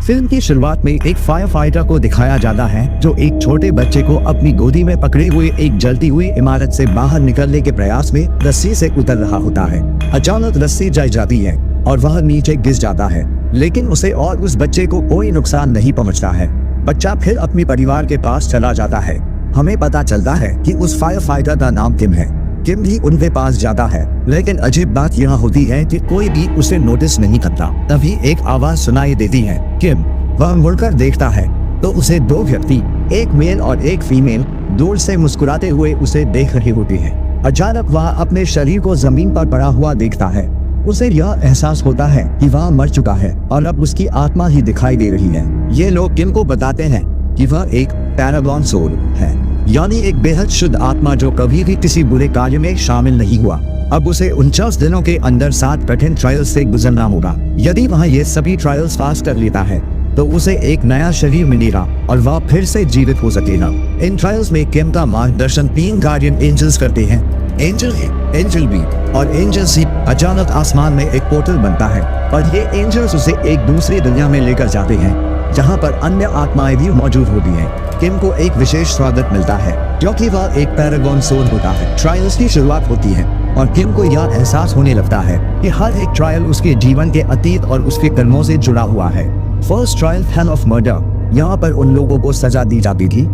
Film की शुरुआत में एक फायर फाइटर को दिखाया जाता है जो एक छोटे बच्चे को अपनी गोदी में पकड़े हुए एक जलती हुई इमारत से बाहर निकलने के प्रयास में रस्सी से उतर रहा होता है। अचानक रस्सी जल जाती है और वह नीचे गिर जाता है, लेकिन उसे और उस बच्चे को कोई नुकसान नहीं पहुंचता है। बच्चा फिर अपने परिवार के पास चला जाता है। हमें पता चलता है कि उस फायर फाइटर का नाम किम है। किम भी उनके पास जाता है, लेकिन अजीब बात यह होती है कि कोई भी उसे नोटिस नहीं करता। तभी एक आवाज सुनाई देती है, किम। वह मुड़कर देखता है तो उसे दो व्यक्ति, एक मेल और एक फीमेल, दूर से मुस्कुराते हुए उसे देख रहे होते हैं। अचानक वह अपने शरीर को जमीन पर पड़ा हुआ देखता है। उसे यह एहसास होता है कि वह मर चुका है और अब उसकी आत्मा ही दिखाई दे रही है। ये लोग किम को बताते हैं कि वह एक पैरागॉन सोल है, यानी एक बेहद शुद्ध आत्मा जो कभी भी किसी बुरे कार्य में शामिल नहीं हुआ। अब उसे 49 दिनों के अंदर 7 कठिन ट्रायल्स से गुजरना होगा। यदि वह ये सभी ट्रायल्स पास कर लेता है तो उसे एक नया शरीर मिलेगा और वह फिर से जीवित हो सकेगा। इन ट्रायल्स में किम का मार्गदर्शन 3 गार्डियन एंजल्स करते हैं, एंजल ए, एंजल बी और एंजल सी। अचानक आसमान में एक पोर्टल बनता है और ये एंजल्स उसे एक दूसरी दुनिया में लेकर जाते हैं जहाँ पर अन्य आत्माएं भी मौजूद होती हैं। किम को एक विशेष स्वागत मिलता है क्योंकि वह एक पैरागॉन सोल होता है। ट्रायल्स की शुरुआत होती है और किम को यह एहसास होने लगता है कि हर एक ट्रायल उसके जीवन के अतीत और उसके कर्मों से जुड़ा हुआ है। First trial hell of murder, यहाँ पर उन लोगों को सजा दी जाती थी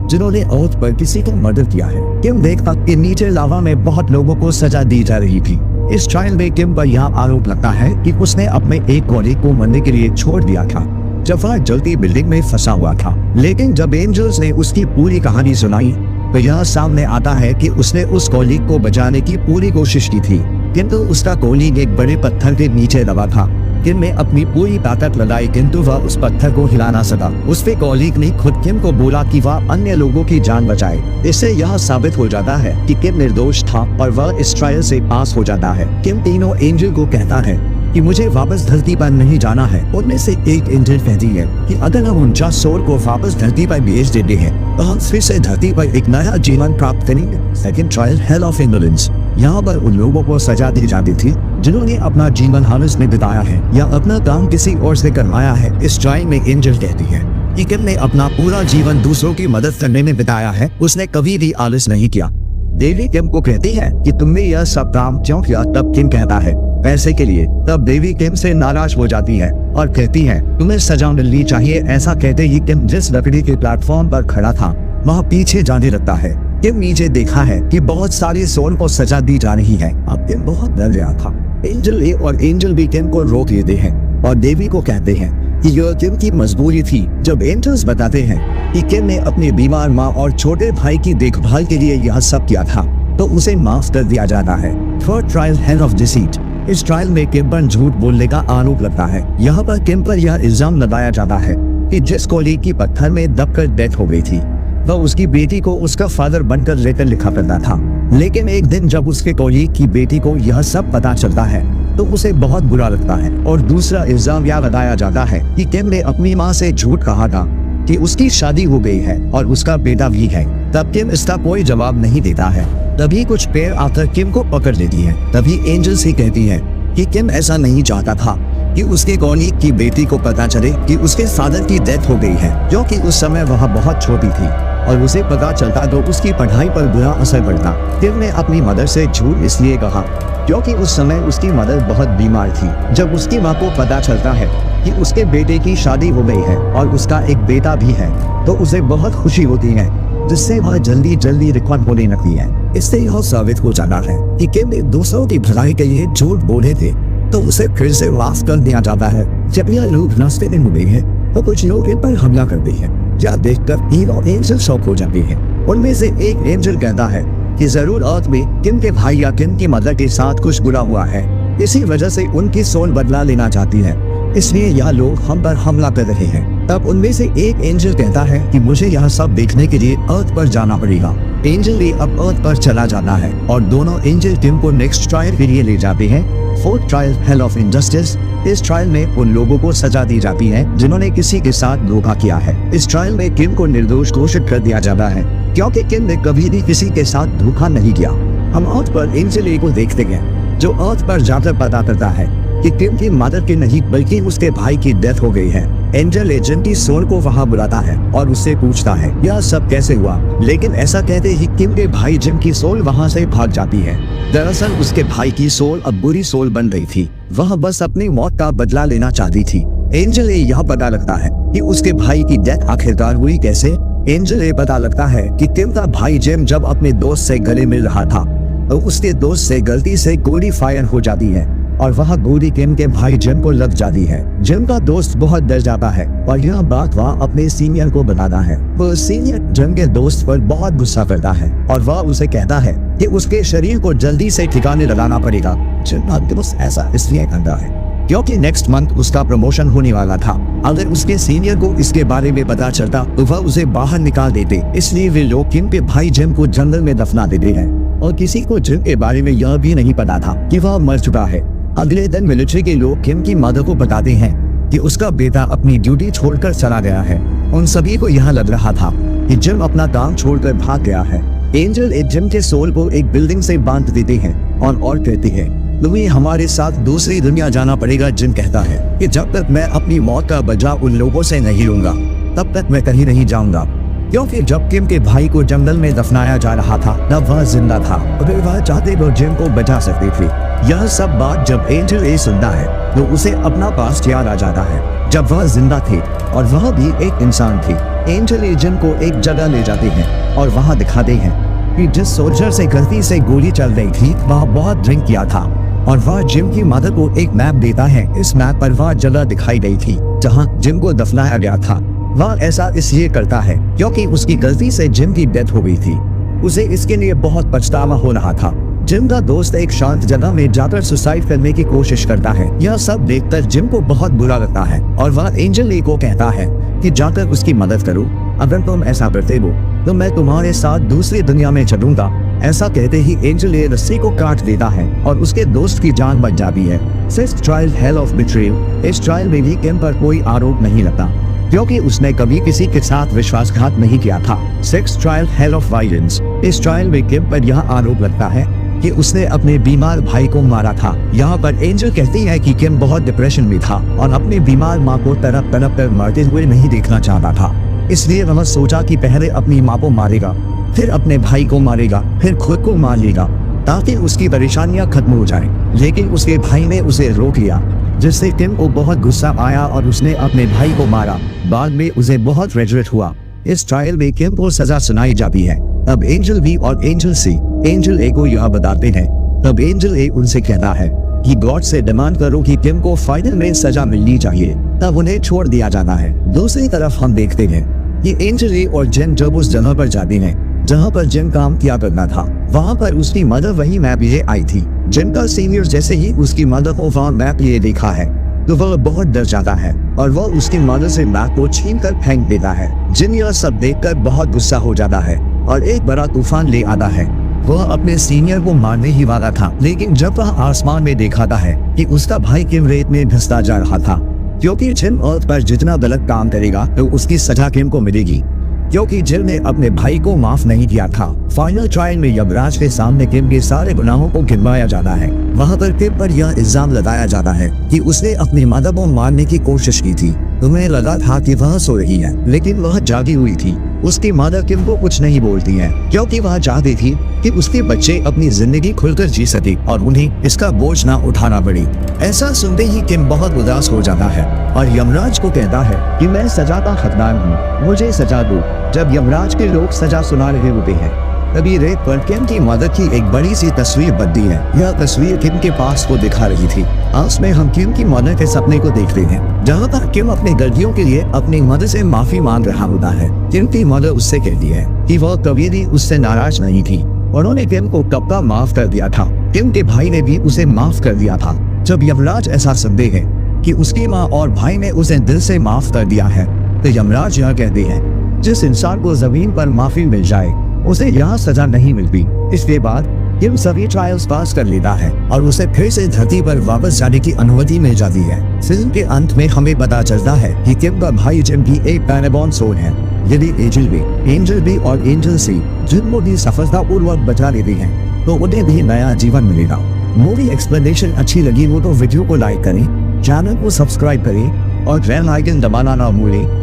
जिन्होंने अर्थ पर किसी को मर्डर किया है। किम देखता कि नीचे लावा में बहुत लोगों को सजा दी जा रही थी। इस ट्रायल में किम पर यह आरोप लगता है कि उसने अपने एक कॉलीग को मरने के लिए छोड़ दिया था जब वह जलती बिल्डिंग में फंसा हुआ था। लेकिन जब एंजल्स ने उसकी पूरी कहानी सुनाई तो यह सामने आता है कि उसने उस कॉलीग को बचाने की पूरी कोशिश की थी, किंतु उसका कॉलीग एक बड़े पत्थर के नीचे दबा था। किम ने अपनी पूरी ताकत लगाई किंतु वह उस पत्थर को हिला ना सका। उसके कॉलीग ने खुद किम को बोला कि वह अन्य लोगों की जान बचाए। इससे यह साबित हो जाता है कि किम निर्दोष था और वह इस ट्रायल से पास हो जाता है। किम तीनों एंजल को कहता है कि मुझे वापस धरती पर नहीं जाना है। उनमें से एक एंजल कहती है कि अगर हम 49 सोल को वापस धरती पर भेज देते हैं तो हम फिर से धरती पर एक नया जीवन प्राप्त करेंगे। Second trial hell of indolence, यहाँ पर उन लोगों को सजा दी जाती थी जिन्होंने अपना जीवन हालत में बिताया है या अपना काम किसी और से करवाया है। इस ट्रायल में एंजल कहती है कि किम ने अपना पूरा जीवन दूसरों की मदद करने में बिताया है, उसने कभी भी आलस नहीं किया। देवी किम को कहती है कि तुमने यह सब काम क्यों किया। तब किम कहता है पैसे के लिए। तब देवी किम से नाराज हो जाती है और कहती है तुम्हें सजा मिलनी चाहिए। ऐसा कहते ही किम जिस लकड़ी के प्लेटफॉर्म पर खड़ा था वहाँ पीछे जाने लगता है। किम नीचे देखा है कि बहुत सारी सोल को सजा दी जा रही है। अब किम बहुत डर गया था। एंजल ए और एंजल बी किम को रोक लेते हैं और देवी को कहते हैं कि यह किम की मजबूरी थी। जब एंजल्स बताते हैं कि किम ने अपनी बीमार माँ और छोटे भाई की देखभाल के लिए यह सब किया था तो उसे माफ कर दिया जाता है। Third trial hell of deceit, इस ट्रायल में किम पर झूठ बोलने का आरोप लगता है। यहाँ पर किम पर यह इल्जाम लगाया जाता है कि जिस कॉलीग की पत्थर में दबकर डेथ हो गई थी वह उसकी बेटी को उसका फादर बनकर लेकर लिखा करता था। लेकिन एक दिन जब उसके कॉलीग की बेटी को यह सब पता चलता है तो उसे बहुत बुरा लगता है और दूसरा इल्जाम यह लगाया जाता है कि किम ने अपनी माँ से झूठ कहा था कि उसकी शादी हो गई है और उसका बेटा भी है। तब किम इसका कोई जवाब नहीं देता है। तभी कुछ पेड़ आकर किम को पकड़ लेती है। तभी एंजल सी कहती है कि किम ऐसा नहीं चाहता था कि उसके कॉलीग की बेटी को पता चले कि उसके फादर की डेथ हो गई है, क्योंकि उस समय वह बहुत छोटी थी और उसे पता चलता तो उसकी पढ़ाई पर बुरा असर पड़ता। किम ने अपनी मदर से झूठ इसलिए कहा क्योंकि उस समय उसकी मदर बहुत बीमार थी। जब उसकी माँ को पता चलता है कि उसके बेटे की शादी हो गई है और उसका एक बेटा भी है तो उसे बहुत खुशी होती है, जिससे वह जल्दी जल्दी रिकॉर्ड होने लगती है। इससे यह साबित हो जाता है कि किम ने दूसरों की भलाई के लिए झूठ बोले थे तो उसे फिर से माफ कर दिया जाता है। जब यह लोग रास्ते में मिले हैं तो कुछ लोग इन पर हमला करते हैं। यह देखकर तीनों एंजल शॉक हो जाते हैं। उनमें से एक एंजल कहता है कि जरूर अर्थ में किम के भाई या किम की मदर के साथ कुछ बुरा हुआ है, इसी वजह से उनकी सोल बदला लेना चाहती है, इसलिए यह लोग हम पर हमला कर रहे हैं। तब उनमें से एक एंजल कहता है कि मुझे यह सब देखने के लिए अर्थ पर जाना पड़ेगा। एंजल भी अब अर्थ पर चला जाता है और दोनों एंजल किम को नेक्स्ट ट्रायल के लिए ले जाते हैं। Fourth trial hell of injustice, इस ट्रायल में उन लोगों को सजा दी जाती है जिन्होंने किसी के साथ धोखा किया है। इस ट्रायल में किम को निर्दोष घोषित कर दिया जाता है क्योंकि किम ने कभी भी किसी के साथ धोखा नहीं किया। हम अर्थ पर एंजल ए को देखते हैं जो अर्थ पर जाकर पता करता है कि किम की मदद की नहीं बल्कि उसके भाई की डेथ हो गई है। एंजल एजेंट की सोल को वहाँ बुलाता है और उससे पूछता है यह सब कैसे हुआ, लेकिन ऐसा कहते ही किम के भाई जिम की सोल वहाँ से भाग जाती है। दरअसल उसके भाई की सोल अब बुरी सोल बन रही थी, वह बस अपनी मौत का बदला लेना चाहती थी। एंजल ये यह पता लगता है कि उसके भाई की डेथ आखिरकार हुई कैसे। एंजल ये पता लगता है कि किम का भाई जिम जब अपने दोस्त से गले मिल रहा था तो उसके दोस्त से गलती से गोली फायर हो जाती है और वह गोली किम के भाई जिम को लग जाती है। जिम का दोस्त बहुत डर जाता है और यह बात वह अपने सीनियर को बताता है। वो सीनियर जिम के दोस्त पर बहुत गुस्सा करता है और वह उसे कहता है कि उसके शरीर को जल्दी से ठिकाने लगाना पड़ेगा। जिम का दोस्त ऐसा इसलिए करता है क्योंकि नेक्स्ट मंथ उसका प्रमोशन होने वाला था। अगर उसके सीनियर को इसके बारे में पता चलता तो वह उसे बाहर निकाल देते, इसलिए वे लोग किम के भाई जिम को जंगल में दफना देते हैं और किसी को जिम के बारे में यह भी नहीं पता था कि वह मर चुका है। अगले दिन मिलिट्री के लोग किम की मदर को बताते हैं कि उसका बेटा अपनी ड्यूटी छोड़कर चला गया है। उन सभी को यह लग रहा था कि जिम अपना काम छोड़कर भाग गया है। एंजल एक जिम के सोल को एक बिल्डिंग से बांध देते हैं और कहती है तुम्हें हमारे साथ दूसरी दुनिया जाना पड़ेगा। जिम कहता है कि जब तक मैं अपनी मौत का बदला उन लोगों से नहीं लूंगा तब तक मैं कहीं नहीं जाऊंगा, क्योंकि जब किम के भाई को जंगल में दफनाया जा रहा था तब वह जिंदा था और वह चाहते तो जिम को बचा सकती थी। यह सब बात जब एंजल ए सुनता है तो उसे अपना पास्ट याद आ जाता है जब वह जिंदा थी और वह भी एक इंसान थी। एंजल ए जिम को एक जगह ले जाते हैं और वहाँ दिखाते हैं कि जिस सोल्जर से गलती से गोली चल रही थी वह बहुत ड्रिंक किया था और वह जिम की मदर को एक मैप देता है। इस मैप पर वह जगह दिखाई गई थी जहाँ जिम को दफनाया गया था। वह ऐसा इसलिए करता है क्योंकि उसकी गलती से जिम की डेथ हो गई थी। उसे इसके लिए बहुत पछतावा हो रहा था। जिम का दोस्त एक शांत जगह में जाकर सुसाइड करने की कोशिश करता है। यह सब देखकर जिम को बहुत बुरा लगता है और वह एंजल ली को कहता है कि जाकर उसकी मदद करो। अगर तुम ऐसा करते हो तो मैं तुम्हारे साथ दूसरी दुनिया में चलूंगा। ऐसा कहते ही एंजल ए रस्सी को काट देता है और उसके दोस्त की जान बच जाती है। Sixth trial hell of betrayal. इस ट्रायल में भी किम पर कोई आरोप नहीं लगता क्योंकि उसने कभी किसी के साथ विश्वासघात नहीं किया था। Sixth trial hell of violence. इस ट्रायल में किम पर यह आरोप लगता है कि उसने अपने बीमार भाई को मारा था। यहाँ पर एंजल कहती है कि किम बहुत डिप्रेशन में था और अपनी बीमार माँ को तड़प तड़प कर मरते हुए नहीं देखना चाहता था, इसलिए वह सोचा कि पहले अपनी माँ को मारेगा, फिर अपने भाई को मारेगा, फिर खुद को मार लेगा ताकि उसकी परेशानियां खत्म हो जाएं। लेकिन उसके भाई ने उसे रोक लिया, जिससे किम को बहुत गुस्सा आया और उसने अपने भाई को मारा। बाद में उसे बहुत रिग्रेट हुआ। इस ट्रायल में किम को सजा सुनाई जाती है। अब एंजल बी और एंजल सी एंजल ए को यह बताते हैं। तब एंजल ए उनसे कहता है कि गॉड से डिमांड करो कि किम को फाइनल में सजा मिलनी चाहिए, तब उन्हें छोड़ दिया जाता है। दूसरी तरफ हम देखते हैं कि एंजल ए और जिम जब उस जगह पर जाते हैं जहाँ पर जिम काम किया करना था, वहाँ पर उसकी मदर वही मैप लिए आई थी। जिम का सीनियर जैसे ही उसकी मदर को वहाँ मैप लिए देखा है तो वह बहुत डर जाता है और वह उसकी मदर से मैप को छीन कर फेंक देता है। जिम यह सब देखकर बहुत गुस्सा हो जाता है और एक बड़ा तूफान ले आता है। वह अपने सीनियर को मारने ही वाला था, लेकिन जब वह आसमान में देखता है कि उसका भाई किम रेत में धंसता जा रहा था, क्योंकि जिम अर्थ पर जितना गलत काम करेगा तो उसकी सजा किम को मिलेगी, क्योंकि जिम ने अपने भाई को माफ नहीं किया था। फाइनल ट्रायल में यमराज के सामने किम के सारे गुनाहों को गिनवाया जाता है। वहाँ पर किम पर यह इल्जाम लगाया जाता है कि उसने अपनी मदर को मारने की कोशिश की थी। तुम्हें लगा था कि वह सो रही है, लेकिन वह जागी हुई थी। उसकी मदर किम को कुछ नहीं बोलती है क्योंकि वह चाहती थी कि उसके बच्चे अपनी जिंदगी खुलकर जी सके और उन्हें इसका बोझ ना उठाना पड़े। ऐसा सुनते ही किम बहुत उदास हो जाता है और यमराज को कहता है कि मैं सजा का हकदार हूँ, मुझे सजा दो। जब यमराज के लोग सजा सुना रहे होते हैं तभी रेत पर किम की मदर की एक बड़ी सी तस्वीर बनती है। यह तस्वीर किम के पास को दिखा रही थी। आज में हम किम की मदर के सपने को देखते हैं जहाँ पर किम अपने गलतियों के लिए अपनी मदर से माफी मांग रहा होता है। किम की मदर उससे कहती है कि वह कभी भी उससे नाराज नहीं थी, उन्होंने किम को कब का माफ कर दिया था। किम के भाई ने भी उसे माफ कर दिया था। जब यमराज ऐसा सुनते हैं कि उसकी माँ और भाई ने उसे दिल से माफ कर दिया है तो यमराज यह कहते हैं जिस इंसान को जमीन पर माफी मिल जाए उसे यहाँ सजा नहीं मिलती। इसके बाद किम सभी ट्रायल्स पास कर लेता है और उसे फिर से धरती पर वापस जाने की अनुमति मिल जाती है। फिल्म के अंत में हमें पता चलता है कि किम का भाई जिम भी एक पैनाबॉन सोल है। यदि एंजल बी और एंजल सी जिम को भी सफलतापूर्वक बचा लेती हैं तो उन्हें भी नया जीवन मिलेगा। मूवी एक्सप्लेनेशन अच्छी लगी हो तो वीडियो को लाइक करें, चैनल को सब्सक्राइब करें और बेल आइकन दबाना ना भूलें